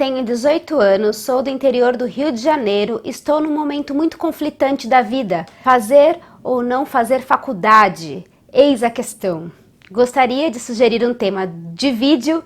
tenho 18 anos, sou do interior do Rio de Janeiro, estou num momento muito conflitante da vida. Fazer ou não fazer faculdade? Eis a questão. Gostaria de sugerir um tema de vídeo,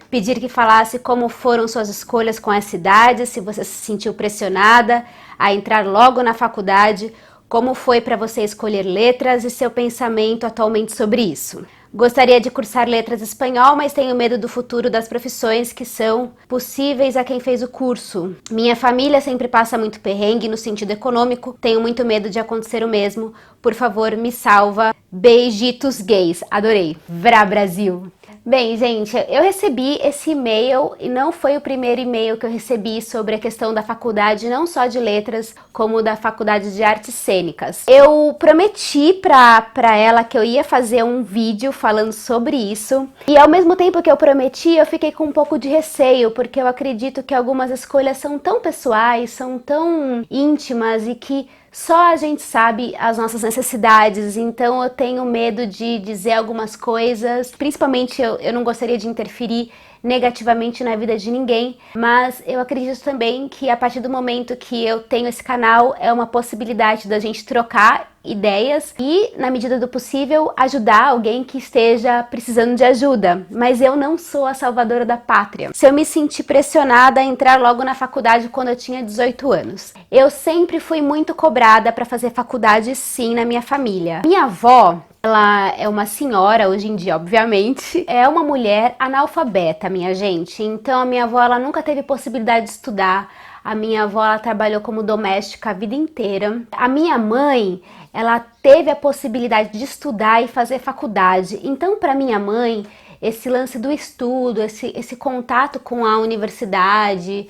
pedir que falasse como foram suas escolhas com essa idade, se você se sentiu pressionada a entrar logo na faculdade, como foi para você escolher letras e seu pensamento atualmente sobre isso. Gostaria de cursar letras espanhol, mas tenho medo do futuro das profissões que são possíveis a quem fez o curso. Minha família sempre passa muito perrengue no sentido econômico, tenho muito medo de acontecer o mesmo. Por favor, me salva. Beijitos gays. Adorei. Vrá Brasil. Bem, gente, eu recebi esse e-mail e não foi o primeiro e-mail que eu recebi sobre a questão da faculdade, não só de letras, como da faculdade de artes cênicas. Eu prometi pra ela que eu ia fazer um vídeo falando sobre isso e ao mesmo tempo que eu prometi, eu fiquei com um pouco de receio, porque eu acredito que algumas escolhas são tão pessoais, são tão íntimas e que só a gente sabe as nossas necessidades, então eu tenho medo de dizer algumas coisas, principalmente eu não gostaria de interferir negativamente na vida de ninguém, mas eu acredito também que a partir do momento que eu tenho esse canal é uma possibilidade da gente trocar ideias e, na medida do possível, ajudar alguém que esteja precisando de ajuda. Mas eu não sou a salvadora da pátria. Se eu me senti pressionada a entrar logo na faculdade quando eu tinha 18 anos. Eu sempre fui muito cobrada para fazer faculdade, sim, na minha família. Minha avó, ela é uma senhora hoje em dia, obviamente, é uma mulher analfabeta, minha gente. Então a minha avó, ela nunca teve possibilidade de estudar. A minha avó, ela trabalhou como doméstica a vida inteira. A minha mãe, ela teve a possibilidade de estudar e fazer faculdade. Então, para minha mãe, esse lance do estudo, esse contato com a universidade,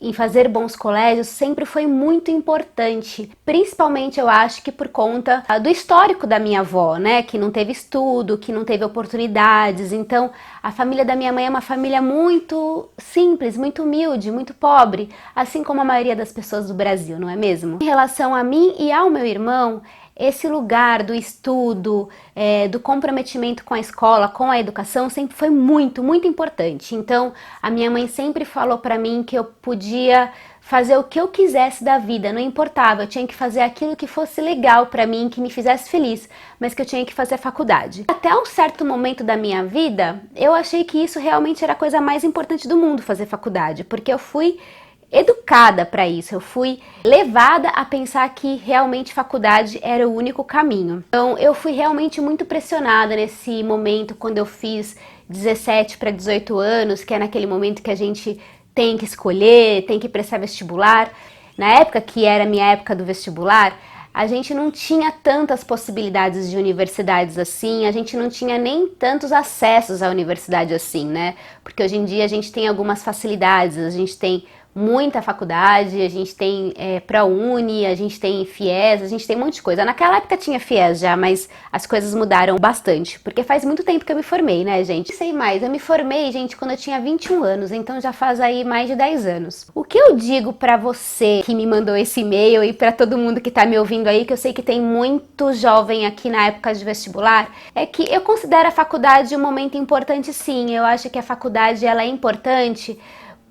em fazer bons colégios, sempre foi muito importante. Principalmente, eu acho que por conta do histórico da minha avó, né? Que não teve estudo, que não teve oportunidades. Então, a família da minha mãe é uma família muito simples, muito humilde, muito pobre, assim como a maioria das pessoas do Brasil, não é mesmo? Em relação a mim e ao meu irmão, esse lugar do estudo, do comprometimento com a escola, com a educação, sempre foi muito, muito importante. Então, a minha mãe sempre falou para mim que eu podia fazer o que eu quisesse da vida, não importava, eu tinha que fazer aquilo que fosse legal para mim, que me fizesse feliz, mas que eu tinha que fazer faculdade. Até um certo momento da minha vida, eu achei que isso realmente era a coisa mais importante do mundo, fazer faculdade, porque eu fui educada para isso, eu fui levada a pensar que realmente faculdade era o único caminho. Então eu fui realmente muito pressionada nesse momento quando eu fiz 17 para 18 anos, que é naquele momento que a gente tem que escolher, tem que prestar vestibular. Na época que era a minha época do vestibular, a gente não tinha tantas possibilidades de universidades assim, a gente não tinha nem tantos acessos à universidade assim, né? Porque hoje em dia a gente tem algumas facilidades, a gente tem muita faculdade, a gente tem ProUni, a gente tem FIES, a gente tem um monte de coisa. Naquela época tinha FIES já, mas as coisas mudaram bastante, porque faz muito tempo que eu me formei, né, gente? Não sei mais, eu me formei, gente, quando eu tinha 21 anos, então já faz aí mais de 10 anos. O que eu digo pra você que me mandou esse e-mail e pra todo mundo que tá me ouvindo aí, que eu sei que tem muito jovem aqui na época de vestibular, é que eu considero a faculdade um momento importante, sim. Eu acho que a faculdade, ela é importante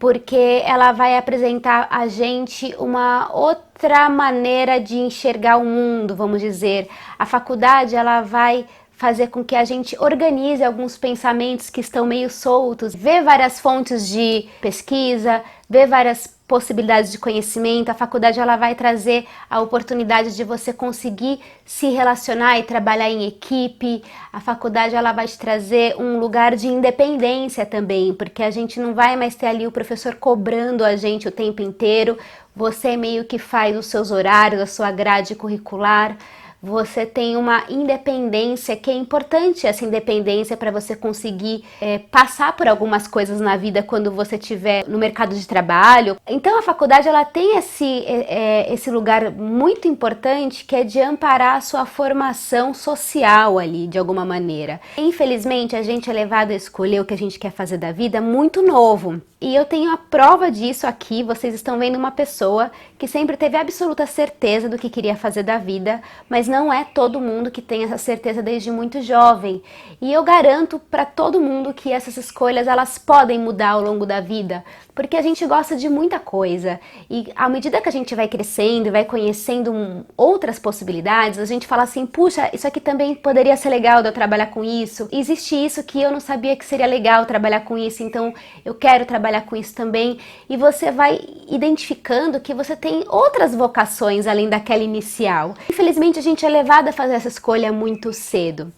porque ela vai apresentar a gente uma outra maneira de enxergar o mundo, vamos dizer. A faculdade, ela vai fazer com que a gente organize alguns pensamentos que estão meio soltos, ver várias fontes de pesquisa, ver várias possibilidades de conhecimento. A faculdade, ela vai trazer a oportunidade de você conseguir se relacionar e trabalhar em equipe. A faculdade, ela vai te trazer um lugar de independência também, porque a gente não vai mais ter ali o professor cobrando a gente o tempo inteiro. Você meio que faz os seus horários, a sua grade curricular. Você tem uma independência que é importante, essa independência para você conseguir passar por algumas coisas na vida quando você estiver no mercado de trabalho. Então a faculdade, ela tem esse lugar muito importante, que é de amparar a sua formação social ali, de alguma maneira. Infelizmente, a gente é levado a escolher o que a gente quer fazer da vida muito novo. E eu tenho a prova disso aqui. Vocês estão vendo uma pessoa que sempre teve absoluta certeza do que queria fazer da vida, mas não é todo mundo que tem essa certeza desde muito jovem. E eu garanto para todo mundo que essas escolhas, elas podem mudar ao longo da vida. porque a gente gosta de muita coisa e à medida que a gente vai crescendo e vai conhecendo outras possibilidades, a gente fala assim, puxa, isso aqui também poderia ser legal de eu trabalhar com isso, existe isso que eu não sabia que seria legal trabalhar com isso, então eu quero trabalhar com isso também, e você vai identificando que você tem outras vocações além daquela inicial. Infelizmente a gente é levado a fazer essa escolha muito cedo.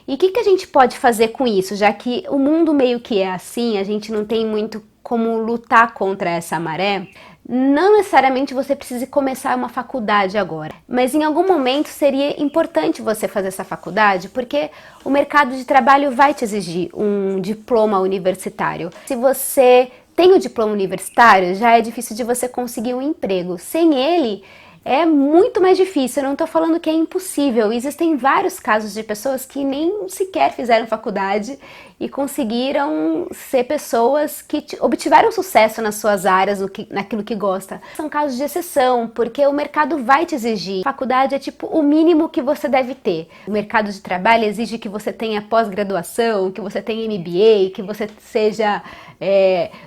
E o que a gente pode fazer com isso, já que o mundo meio que é assim, a gente não tem muito como lutar contra essa maré? Não necessariamente você precisa começar uma faculdade agora, mas em algum momento seria importante você fazer essa faculdade, porque o mercado de trabalho vai te exigir um diploma universitário. Se você tem o diploma universitário, já é difícil de você conseguir um emprego. Sem ele, é muito mais difícil. Eu não estou falando que é impossível. Existem vários casos de pessoas que nem sequer fizeram faculdade e conseguiram ser pessoas que obtiveram sucesso nas suas áreas, naquilo que gosta. São casos de exceção, porque o mercado vai te exigir. Faculdade é tipo o mínimo que você deve ter. O mercado de trabalho exige que você tenha pós-graduação, que você tenha MBA, que você seja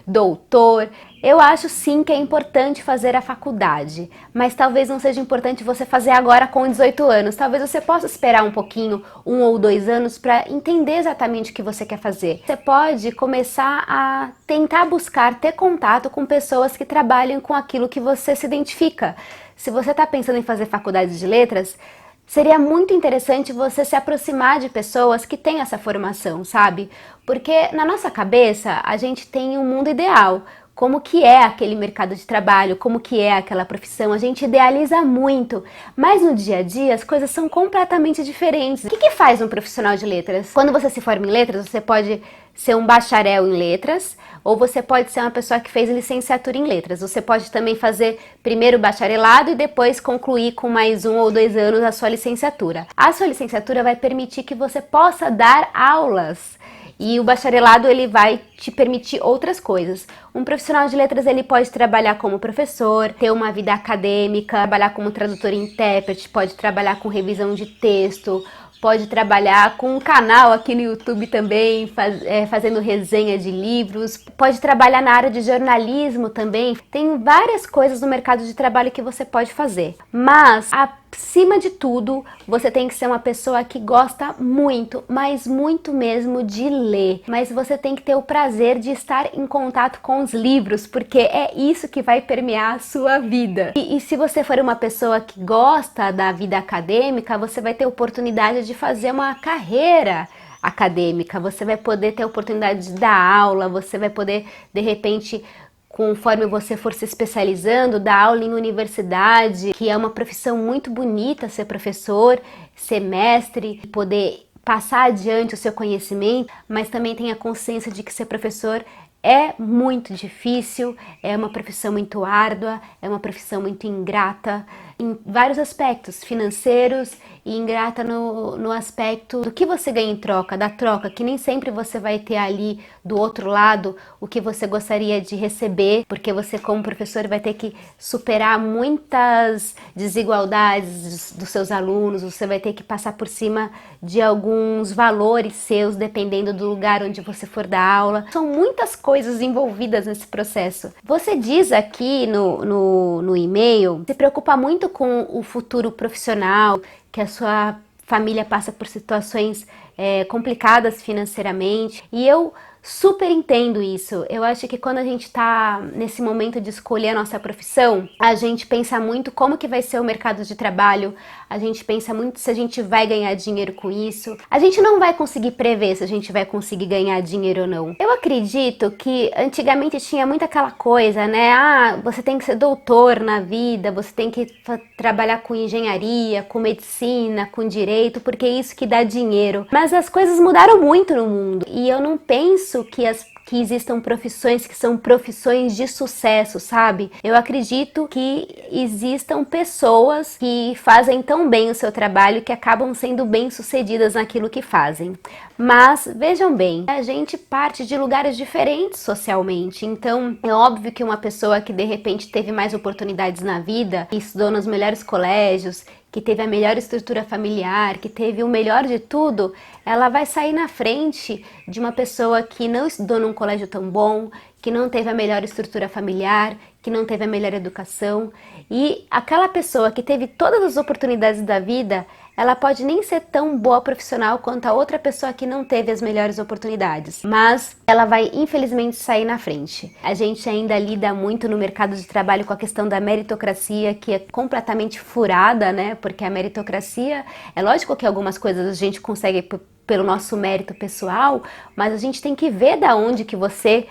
doutor. Eu acho sim que é importante fazer a faculdade, mas talvez não seja importante você fazer agora com 18 anos. Talvez você possa esperar um pouquinho, 1 ou 2 anos, para entender exatamente o que você quer fazer. Você pode começar a tentar buscar ter contato com pessoas que trabalham com aquilo que você se identifica. Se você está pensando em fazer faculdade de letras, seria muito interessante você se aproximar de pessoas que têm essa formação, sabe? Porque na nossa cabeça a gente tem um mundo ideal. Como que é aquele mercado de trabalho, como que é aquela profissão, a gente idealiza muito, mas no dia a dia as coisas são completamente diferentes. O que faz um profissional de letras? Quando você se forma em letras, você pode ser um bacharel em letras, ou você pode ser uma pessoa que fez licenciatura em letras. Você pode também fazer primeiro o bacharelado e depois concluir com mais 1 ou 2 anos a sua licenciatura. A sua licenciatura vai permitir que você possa dar aulas. E o bacharelado ele vai te permitir outras coisas. Um profissional de letras ele pode trabalhar como professor, ter uma vida acadêmica, trabalhar como tradutor e intérprete, pode trabalhar com revisão de texto, pode trabalhar com um canal aqui no YouTube também, fazendo resenha de livros, pode trabalhar na área de jornalismo também. Tem várias coisas no mercado de trabalho que você pode fazer. Mas, acima de tudo, você tem que ser uma pessoa que gosta muito, mas muito mesmo de ler. Mas você tem que ter o prazer de estar em contato com os livros, porque é isso que vai permear a sua vida. E se você for uma pessoa que gosta da vida acadêmica, você vai ter oportunidade de fazer uma carreira acadêmica, você vai poder ter a oportunidade de dar aula, você vai poder, de repente, conforme você for se especializando, dar aula em universidade, que é uma profissão muito bonita, ser professor, ser mestre, poder passar adiante o seu conhecimento, mas também tenha consciência de que ser professor é muito difícil, é uma profissão muito árdua, é uma profissão muito ingrata em vários aspectos, financeiros, e ingrata no aspecto do que você ganha em troca, da troca, que nem sempre você vai ter ali do outro lado o que você gostaria de receber, porque você como professor vai ter que superar muitas desigualdades dos seus alunos, você vai ter que passar por cima de alguns valores seus, dependendo do lugar onde você for dar aula. São muitas coisas envolvidas nesse processo. Você diz aqui no e-mail, se preocupa muito com o futuro profissional, que a sua família passa por situações complicadas financeiramente, e eu super entendo isso. Eu acho que quando a gente tá nesse momento de escolher a nossa profissão, a gente pensa muito como que vai ser o mercado de trabalho, a gente pensa muito se a gente vai ganhar dinheiro com isso. A gente não vai conseguir prever se a gente vai conseguir ganhar dinheiro ou não. Eu acredito que antigamente tinha muito aquela coisa, né? Ah, você tem que ser doutor na vida, você tem que trabalhar com engenharia, com medicina, com direito, porque é isso que dá dinheiro. Mas as coisas mudaram muito no mundo, e eu não penso que existam profissões que são profissões de sucesso, sabe? Eu acredito que existam pessoas que fazem tão bem o seu trabalho que acabam sendo bem-sucedidas naquilo que fazem. Mas, vejam bem, a gente parte de lugares diferentes socialmente, então é óbvio que uma pessoa que de repente teve mais oportunidades na vida, que estudou nos melhores colégios, que teve a melhor estrutura familiar, que teve o melhor de tudo, ela vai sair na frente de uma pessoa que não estudou num colégio tão bom, que não teve a melhor estrutura familiar, que não teve a melhor educação. E aquela pessoa que teve todas as oportunidades da vida, ela pode nem ser tão boa profissional quanto a outra pessoa que não teve as melhores oportunidades, mas ela vai infelizmente sair na frente. A gente ainda lida muito no mercado de trabalho com a questão da meritocracia, que é completamente furada, né? Porque a meritocracia, é lógico que algumas coisas a gente consegue pelo nosso mérito pessoal, mas a gente tem que ver da onde que você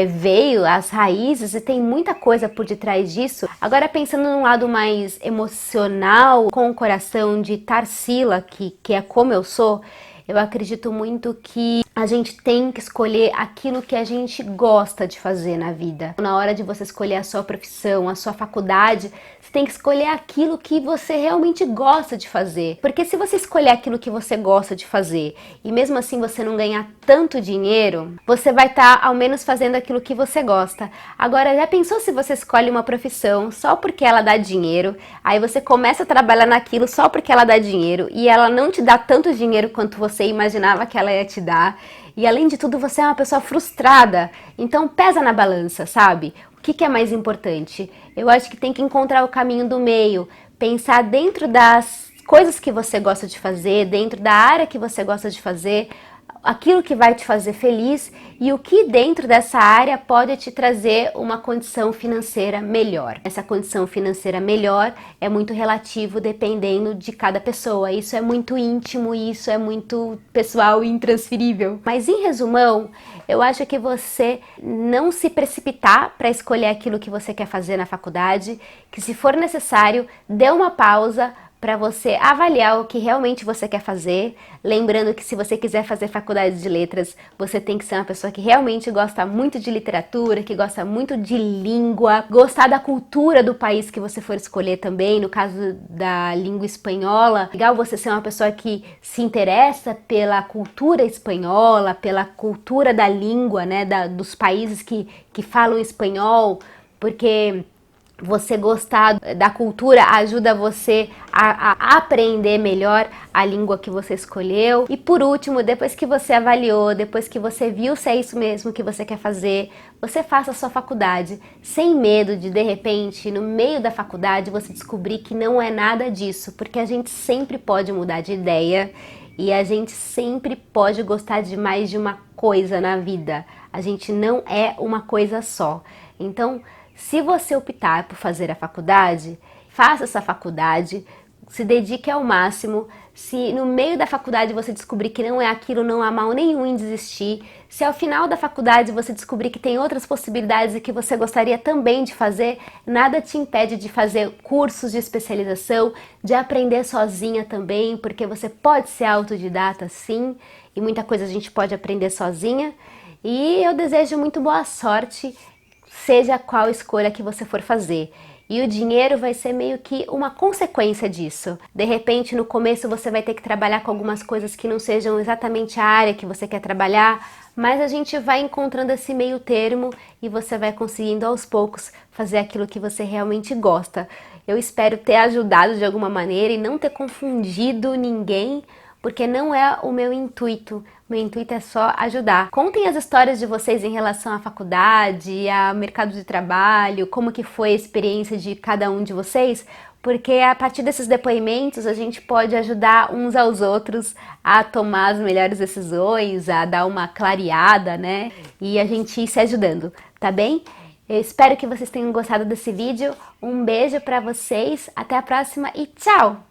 veio, as raízes, e tem muita coisa por detrás disso. Agora, pensando num lado mais emocional, com o coração de Tarsila, que é como eu sou, eu acredito muito que a gente tem que escolher aquilo que a gente gosta de fazer na vida. Na hora de você escolher a sua profissão, a sua faculdade, você tem que escolher aquilo que você realmente gosta de fazer. Porque se você escolher aquilo que você gosta de fazer e mesmo assim você não ganhar tanto dinheiro, você vai estar ao menos fazendo aquilo que você gosta. Agora, já pensou se você escolhe uma profissão só porque ela dá dinheiro, aí você começa a trabalhar naquilo só porque ela dá dinheiro e ela não te dá tanto dinheiro quanto você imaginava que ela ia te dar, e além de tudo você é uma pessoa frustrada. Então pesa na balança, sabe? O que é mais importante? Eu acho que tem que encontrar o caminho do meio, pensar dentro das coisas que você gosta de fazer, dentro da área que você gosta de fazer, aquilo que vai te fazer feliz e o que dentro dessa área pode te trazer uma condição financeira melhor. Essa condição financeira melhor é muito relativo dependendo de cada pessoa. Isso é muito íntimo, isso é muito pessoal e intransferível. Mas em resumão, eu acho que você não se precipitar para escolher aquilo que você quer fazer na faculdade, que se for necessário, dê uma pausa para você avaliar o que realmente você quer fazer, lembrando que se você quiser fazer faculdade de letras, você tem que ser uma pessoa que realmente gosta muito de literatura, que gosta muito de língua, gostar da cultura do país que você for escolher também, no caso da língua espanhola. Legal você ser uma pessoa que se interessa pela cultura espanhola, pela cultura da língua, né, dos países que falam espanhol, porque você gostar da cultura ajuda você a aprender melhor a língua que você escolheu. E por último, depois que você avaliou, depois que você viu se é isso mesmo que você quer fazer, você faça a sua faculdade sem medo de repente, no meio da faculdade, você descobrir que não é nada disso, porque a gente sempre pode mudar de ideia e a gente sempre pode gostar de mais de uma coisa na vida. A gente não é uma coisa só. Então, se você optar por fazer a faculdade, faça essa faculdade, se dedique ao máximo. Se no meio da faculdade você descobrir que não é aquilo, não há mal nenhum em desistir. Se ao final da faculdade você descobrir que tem outras possibilidades e que você gostaria também de fazer, nada te impede de fazer cursos de especialização, de aprender sozinha também, porque você pode ser autodidata sim, e muita coisa a gente pode aprender sozinha. E eu desejo muito boa sorte, seja qual escolha que você for fazer. E o dinheiro vai ser meio que uma consequência disso. De repente, no começo você vai ter que trabalhar com algumas coisas que não sejam exatamente a área que você quer trabalhar, mas a gente vai encontrando esse meio termo e você vai conseguindo aos poucos fazer aquilo que você realmente gosta. Eu espero ter ajudado de alguma maneira e não ter confundido ninguém, porque não é o meu intuito. Meu intuito é só ajudar. Contem as histórias de vocês em relação à faculdade, ao mercado de trabalho, como que foi a experiência de cada um de vocês, porque a partir desses depoimentos a gente pode ajudar uns aos outros a tomar as melhores decisões, a dar uma clareada, né? E a gente ir se ajudando, tá bem? Eu espero que vocês tenham gostado desse vídeo. Um beijo pra vocês, até a próxima e tchau!